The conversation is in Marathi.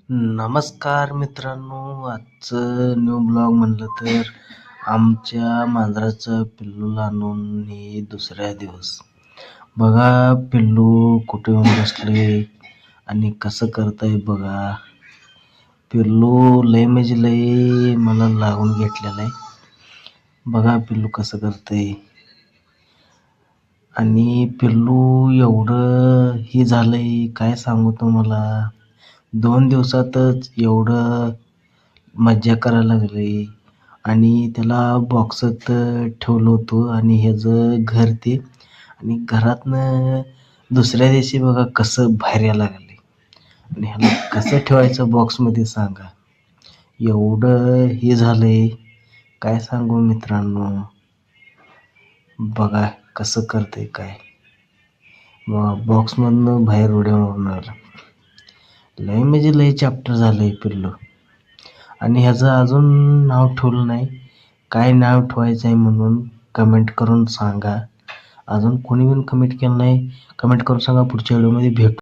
नमस्कार मित्रांनो, आजचं न्यू ब्लॉग म्हणलं तर आमच्या मांजराचं पिल्लूला आणून हे दुसऱ्या दिवस. बघा पिल्लू कुठे येऊन बसले आणि कसं करतंय बघा. पिल्लू लय म्हणजे लय मला लागून घेतलेलं आहे. बघा पिल्लू कसं करतंय. आणि पिल्लू एवढं हे झालंय काय सांगू तुम्हाला. 2 दिवसातच एवढं मज्जा करायला लागले. आणि त्याला बॉक्सात ठेवलं होतं आणि ह्याचं घर ते, आणि घरातनं दुसऱ्या दिवशी बघा कसं बाहेर यायला लागले. आणि ह्याला कसं ठेवायचं बॉक्समध्ये सांगा. एवढं हे झालंय काय सांगू मित्रांनो. बघा कसं करते काय. बॉक्समधनं बाहेर उड्या मारून आला. लय म्हणजे लय चॅप्टर झालंय पिल्लू. आणि ह्याचं अजून नाव ठेवलं नाही. काय नाव ठेवायचं आहे म्हणून कमेंट करून सांगा. अजून कोणी पण कमेंट केलं नाही, कमेंट करून सांगा. पुढच्या व्हिडिओमध्ये भेटू.